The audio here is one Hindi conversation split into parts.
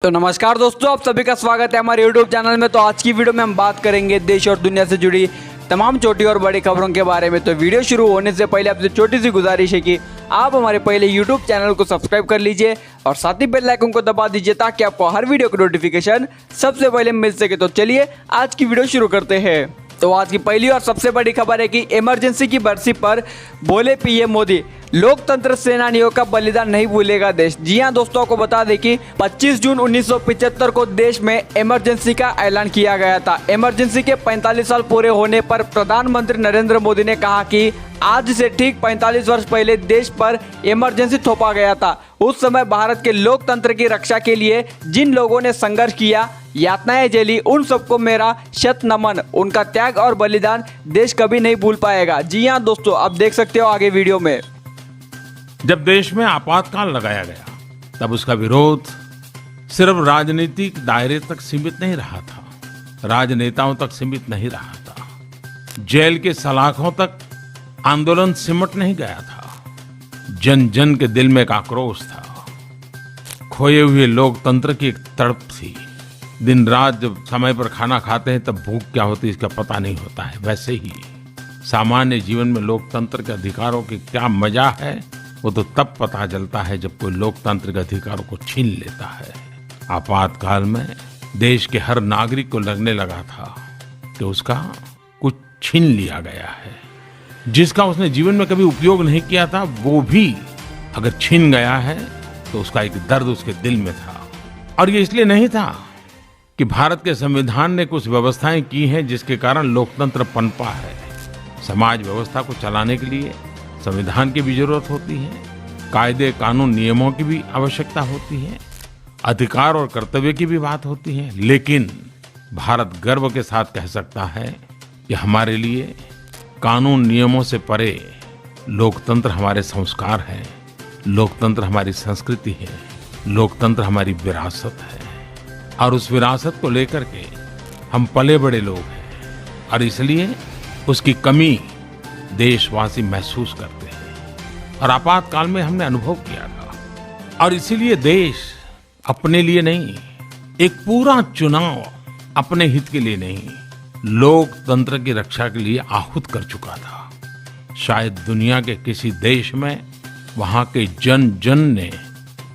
तो नमस्कार दोस्तों, आप सभी का स्वागत है हमारे YouTube चैनल में। तो आज की वीडियो में हम बात करेंगे देश और दुनिया से जुड़ी तमाम छोटी और बड़ी खबरों के बारे में। तो वीडियो शुरू होने से पहले आपसे छोटी सी गुजारिश है कि आप हमारे पहले YouTube चैनल को सब्सक्राइब कर लीजिए और साथ ही बेल आइकन को दबा दीजिए ताकि आपको हर वीडियो की नोटिफिकेशन सबसे पहले मिल सके। तो चलिए आज की वीडियो शुरू करते हैं। तो आज की पहली और सबसे बड़ी खबर है कि इमरजेंसी की बरसी पर बोले पीएम मोदी, लोकतंत्र सेनानियों का बलिदान नहीं भूलेगा देश। जी हां दोस्तों, को बता दें कि 25 जून 1975 को देश में इमरजेंसी का ऐलान किया गया था। इमरजेंसी के 45 साल पूरे होने पर प्रधानमंत्री नरेंद्र मोदी ने कहा कि आज से ठीक 45 वर्ष पहले देश पर इमरजेंसी थोपा गया था। उस समय भारत के लोकतंत्र की रक्षा के लिए जिन लोगों ने संघर्ष किया, यातनाएं झेली, उन सबको मेरा शत नमन। उनका त्याग और बलिदान देश कभी नहीं भूल पाएगा। जी हाँ दोस्तों, आप देख सकते हो आगे वीडियो में। जब देश में आपातकाल लगाया गया तब उसका विरोध सिर्फ राजनीतिक दायरे तक सीमित नहीं रहा था, राजनेताओं तक सीमित नहीं रहा था, जेल के सलाखों तक आंदोलन सिमट नहीं गया था। जन जन के दिल में एक आक्रोश था, खोए हुए लोकतंत्र की एक तड़प थी। दिन रात जब समय पर खाना खाते हैं तब भूख क्या होती है इसका पता नहीं होता है, वैसे ही सामान्य जीवन में लोकतंत्र के अधिकारों की क्या मजा है वो तो तब पता चलता है जब कोई लोकतंत्र के अधिकारों को छीन लेता है। आपातकाल में देश के हर नागरिक को लगने लगा था कि उसका कुछ छीन लिया गया है। जिसका उसने जीवन में कभी उपयोग नहीं किया था वो भी अगर छीन गया है तो उसका एक दर्द उसके दिल में था। और ये इसलिए नहीं था कि भारत के संविधान ने कुछ व्यवस्थाएं की हैं जिसके कारण लोकतंत्र पनपा है। समाज व्यवस्था को चलाने के लिए संविधान की भी जरूरत होती है, कायदे कानून नियमों की भी आवश्यकता होती है, अधिकार और कर्तव्य की भी बात होती है। लेकिन भारत गर्व के साथ कह सकता है कि हमारे लिए कानून नियमों से परे लोकतंत्र हमारे संस्कार है, लोकतंत्र हमारी संस्कृति है, लोकतंत्र हमारी विरासत है। और उस विरासत को लेकर के हम पले बड़े लोग हैं और इसलिए उसकी कमी देशवासी महसूस करते हैं और आपातकाल में हमने अनुभव किया था। और इसीलिए देश अपने लिए नहीं, एक पूरा चुनाव अपने हित के लिए नहीं, लोकतंत्र की रक्षा के लिए आहूत कर चुका था। शायद दुनिया के किसी देश में वहां के जन जन ने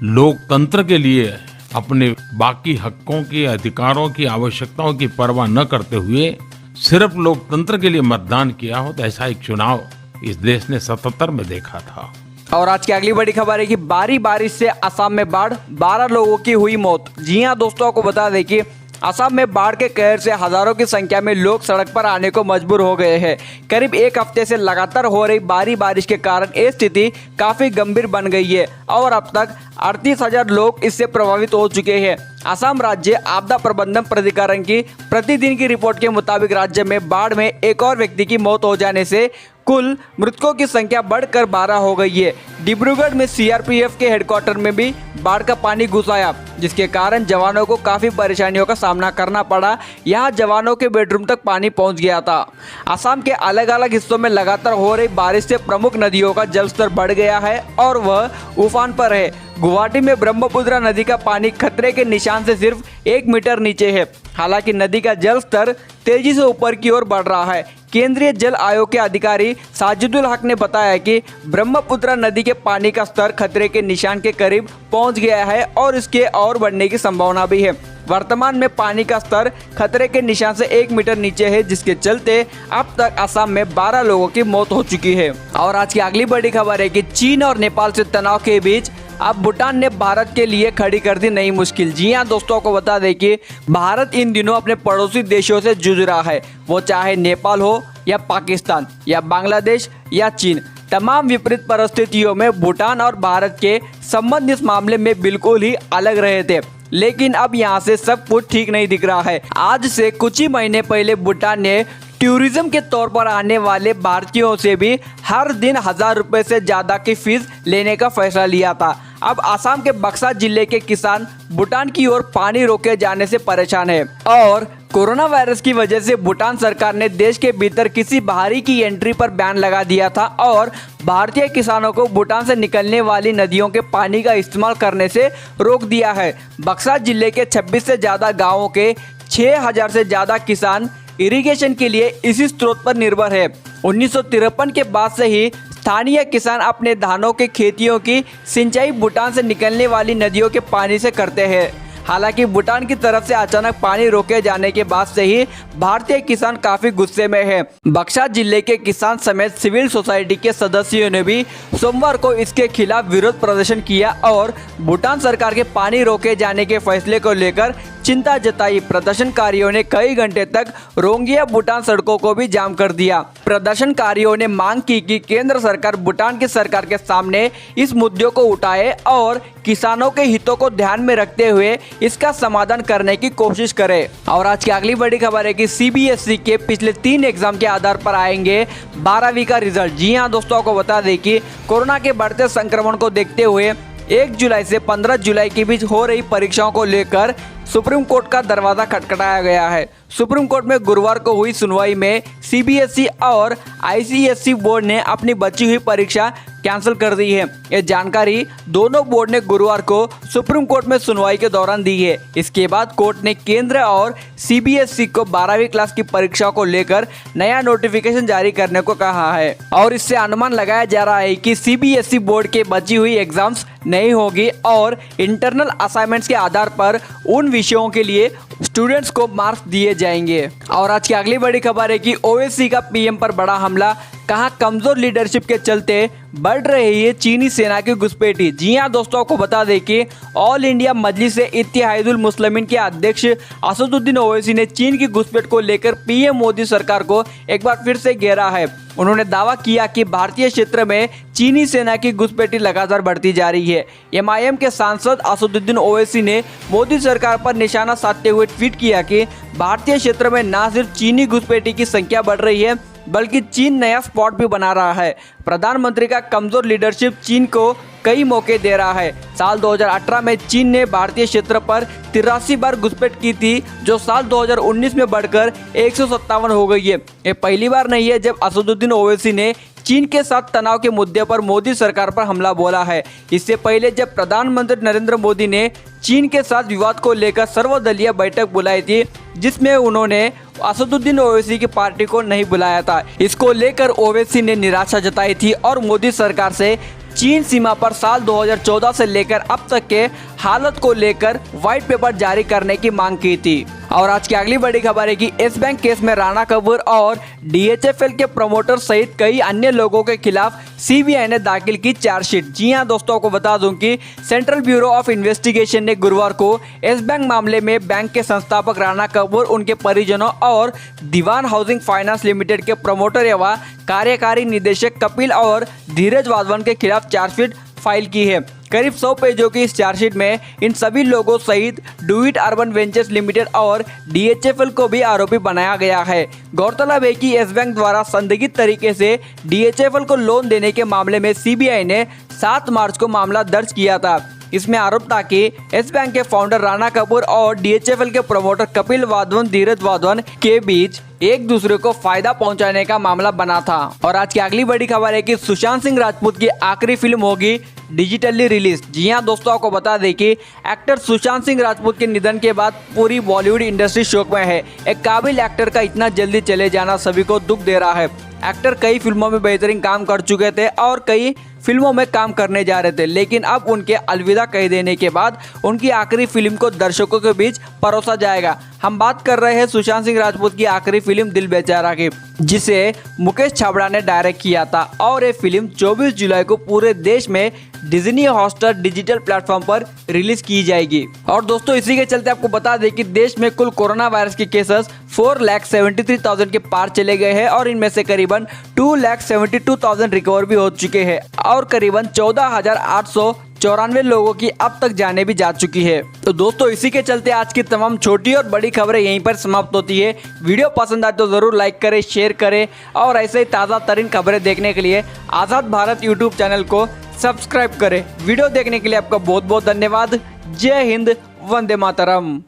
लोकतंत्र के लिए अपने बाकी हकों की, अधिकारों की, आवश्यकताओं की परवाह न करते हुए सिर्फ लोकतंत्र के लिए मतदान किया हो। तो ऐसा एक चुनाव इस देश ने 77 में देखा था। और आज की अगली बड़ी खबर है कि भारी बारिश से असम में बाढ़, 12 लोगों की हुई मौत। जी हां दोस्तों, को बता दें कि असम में बाढ़ के कहर से हजारों की संख्या में लोग सड़क पर आने को मजबूर हो गए हैं। करीब एक हफ्ते से लगातार हो रही भारी बारिश के कारण ये स्थिति काफी गंभीर बन गई है और अब तक 38,000 लोग इससे प्रभावित हो चुके हैं। असम राज्य आपदा प्रबंधन प्राधिकरण की प्रतिदिन की रिपोर्ट के मुताबिक राज्य में बाढ़ में एक और व्यक्ति की मौत हो जाने से कुल मृतकों की संख्या बढ़कर 12 हो गई है। डिब्रूगढ़ में सीआरपीएफ के हेडक्वार्टर में भी बाढ़ का पानी घुस आया, जिसके कारण जवानों को काफी परेशानियों का सामना करना पड़ा। यहाँ जवानों के बेडरूम तक पानी पहुँच गया था। असम के अलग अलग हिस्सों में लगातार हो रही बारिश से प्रमुख नदियों का जलस्तर बढ़ गया है और वह उफान पर है। गुवाहाटी में ब्रह्मपुत्र नदी का पानी खतरे के निशान से सिर्फ 1 मीटर नीचे है। हालांकि नदी का जल स्तर तेजी से ऊपर की ओर बढ़ रहा है। केंद्रीय जल आयोग के अधिकारी साजिदुल हक ने बताया कि ब्रह्मपुत्र नदी के पानी का स्तर खतरे के निशान के करीब पहुंच गया है और इसके और बढ़ने की संभावना भी है। वर्तमान में पानी का स्तर खतरे के निशान से 1 मीटर नीचे है, जिसके चलते अब तक असम में 12 लोगों की मौत हो चुकी है। और आज की अगली बड़ी खबर है कि चीन और नेपाल से तनाव के बीच अब भूटान ने भारत के लिए खड़ी कर दी नई मुश्किल। जी हां दोस्तों, को बता दें कि भारत इन दिनों अपने पड़ोसी देशों से जूझ रहा है, वो चाहे नेपाल हो या पाकिस्तान या बांग्लादेश या चीन। तमाम विपरीत परिस्थितियों में भूटान और भारत के संबंध इस मामले में बिल्कुल ही अलग रहे थे, लेकिन अब यहाँ से सब कुछ ठीक नहीं दिख रहा है। आज से कुछ ही महीने पहले भूटान ने टूरिज्म के तौर पर आने वाले भारतीयों से भी हर दिन 1000 रुपए से ज्यादा की फीस लेने का फैसला लिया था। अब असम के बक्सा जिले के किसान भूटान की ओर पानी रोके जाने से परेशान है और कोरोना वायरस की वजह से भूटान सरकार ने देश के भीतर किसी बाहरी की एंट्री पर बैन लगा दिया था और भारतीय किसानों को भूटान से निकलने वाली नदियों के पानी का इस्तेमाल करने से रोक दिया है। बक्सा जिले के 26 से ज्यादा गाँवों के 6000 से ज्यादा किसान इरिगेशन के लिए इसी स्रोत पर निर्भर है। 1953 के बाद से ही स्थानीय किसान अपने धानों के खेतियों की सिंचाई भूटान से निकलने वाली नदियों के पानी से करते हैं। हालांकि भूटान की तरफ से अचानक पानी रोके जाने के बाद से ही भारतीय किसान काफी गुस्से में है। बक्सा जिले के किसान समेत सिविल सोसाइटी के सदस्यों ने भी सोमवार को इसके खिलाफ विरोध प्रदर्शन किया और भूटान सरकार के पानी रोके जाने के फैसले को लेकर चिंता जताई। प्रदर्शनकारियों ने कई घंटे तक रोंगिया भूटान सड़कों को भी जाम कर दिया। प्रदर्शनकारियों ने मांग की कि केंद्र सरकार भूटान की सरकार के सामने इस मुद्दे को उठाए और किसानों के हितों को ध्यान में रखते हुए इसका समाधान करने की कोशिश करे। और आज की अगली बड़ी खबर है कि सीबीएसई के पिछले 3 एग्जाम के आधार पर आएंगे 12वीं का रिजल्ट। जी हाँ दोस्तों, आपको बता दें कि कोरोना के बढ़ते संक्रमण को देखते हुए 1 जुलाई से 15 जुलाई के बीच हो रही परीक्षाओं को लेकर सुप्रीम कोर्ट का दरवाजा खटखटाया गया है। सुप्रीम कोर्ट में गुरुवार को हुई सुनवाई में सीबीएसई और आईसीएसई बोर्ड ने अपनी बची हुई परीक्षा कैंसिल कर दी है। ये जानकारी दोनों बोर्ड ने गुरुवार को सुप्रीम कोर्ट में सुनवाई के दौरान दी है। इसके बाद कोर्ट ने केंद्र और सीबीएसई को 12वीं क्लास की परीक्षाओं को लेकर नया नोटिफिकेशन जारी करने को कहा है और इससे अनुमान लगाया जा रहा है कि सीबीएसई बोर्ड के बची हुई एग्जाम्स नहीं होगी और इंटरनल असाइनमेंट्स के आधार पर उन विषयों के लिए स्टूडेंट्स को मार्क्स दिए जाएंगे। और आज की अगली बड़ी खबर है कि ओवैसी का पीएम पर बड़ा हमला, कहा कमजोर लीडरशिप के चलते बढ़ रही है चीनी सेना की घुसपैठी। जी हां दोस्तों, को बता दें कि ऑल इंडिया मजलिस-ए-इत्तेहादुल मुस्लिमीन के अध्यक्ष असदुद्दीन ओवैसी ने चीन की घुसपैठ को लेकर पीएम मोदी सरकार को एक बार फिर से घेरा है। उन्होंने दावा किया कि भारतीय क्षेत्र में चीनी सेना की घुसपैठी लगातार बढ़ती जा रही है। एमआईएम के सांसद असदुद्दीन ओवैसी ने मोदी सरकार पर निशाना साधते हुए ट्वीट किया कि भारतीय क्षेत्र में न सिर्फ चीनी घुसपैठी की संख्या बढ़ रही है बल्कि चीन नया स्पॉट भी बना रहा है। प्रधानमंत्री का कमजोर लीडरशिप चीन को कई मौके दे रहा है। साल 2018 में चीन ने भारतीय क्षेत्र पर 83 बार घुसपैठ की थी, जो साल 2019 में बढ़कर 157 हो गई है। ये पहली बार नहीं है जब असदुद्दीन ओवैसी ने चीन के साथ तनाव के मुद्दे पर मोदी सरकार पर हमला बोला है। इससे पहले जब प्रधानमंत्री नरेंद्र मोदी ने चीन के साथ विवाद को लेकर सर्वदलीय बैठक बुलाई थी, जिसमें उन्होंने असदुद्दीन ओवैसी की पार्टी को नहीं बुलाया था। इसको लेकर ओवैसी ने निराशा जताई थी और मोदी सरकार से चीन सीमा पर साल 2014 से लेकर अब तक के हालत को लेकर व्हाइट पेपर जारी करने की मांग की थी। और आज की अगली बड़ी खबर है कि येस बैंक केस में राणा कपूर और डीएचएफएल के प्रमोटर सहित कई अन्य लोगों के खिलाफ सीबीआई ने दाखिल की चार्जशीट। जी हां दोस्तों, को बता दूं कि सेंट्रल ब्यूरो ऑफ इन्वेस्टिगेशन ने गुरुवार को येस बैंक मामले में बैंक के संस्थापक राणा कपूर, उनके परिजनों और दीवान हाउसिंग फाइनेंस लिमिटेड के प्रमोटर एवं कार्यकारी निदेशक कपिल और धीरज वाधवन के खिलाफ चार्जशीट फाइल की है। करीब 100 पेजों की इस चार्जशीट में इन सभी लोगों सहित डूइट अर्बन वेंचर्स लिमिटेड और डीएचएफएल को भी आरोपी बनाया गया है। गौरतलब है कि येस बैंक द्वारा संदिग्ध तरीके से डीएचएफएल को लोन देने के मामले में सीबीआई ने 7 मार्च को मामला दर्ज किया था। इसमें आरोप था कि येस बैंक के फाउंडर राणा कपूर और डीएचएफएल के प्रमोटर कपिल वाधवन, धीरज वाधवन के बीच एक दूसरे को फायदा पहुंचाने का मामला बना था। और आज की अगली बड़ी खबर है कि सुशांत सिंह राजपूत की आखिरी फिल्म होगी डिजिटली रिलीज। जी हां दोस्तों, आपको बता दें कि एक्टर सुशांत सिंह राजपूत के निधन के बाद पूरी बॉलीवुड इंडस्ट्री शोक में है। एक काबिल एक्टर का इतना जल्दी चले जाना सभी को दुख दे रहा है। एक्टर कई फिल्मों में बेहतरीन काम कर चुके थे और कई फिल्मों में काम करने जा रहे थे, लेकिन अब उनके अलविदा कह देने के बाद उनकी आखिरी फिल्म को दर्शकों के बीच परोसा जाएगा। हम बात कर रहे हैं सुशांत सिंह राजपूत की आखिरी फिल्म दिल बेचारा की, जिसे मुकेश छाबड़ा ने डायरेक्ट किया था और ये फिल्म 24 जुलाई को पूरे देश में डिज्नी हॉटस्टार डिजिटल प्लेटफॉर्म पर रिलीज की जाएगी। और दोस्तों, इसी के चलते आपको बता दें कि देश में कुल कोरोना वायरस के केसेस 4,73,000 के पार चले गए हैं और इनमें से करीबन 2,72,000 रिकवर भी हो चुके हैं और करीबन 14,894 लोगों की अब तक जाने भी जा चुकी है। तो दोस्तों इसी के चलते आज की तमाम छोटी और बड़ी खबरें यहीं पर समाप्त होती है। वीडियो पसंद आए तो जरूर लाइक करें, शेयर करें और ऐसे ही ताज़ा तरीन खबरें देखने के लिए आज़ाद भारत यूट्यूब चैनल को सब्सक्राइब करें। वीडियो देखने के लिए आपका बहुत बहुत धन्यवाद। जय हिंद, वंदे मातरम।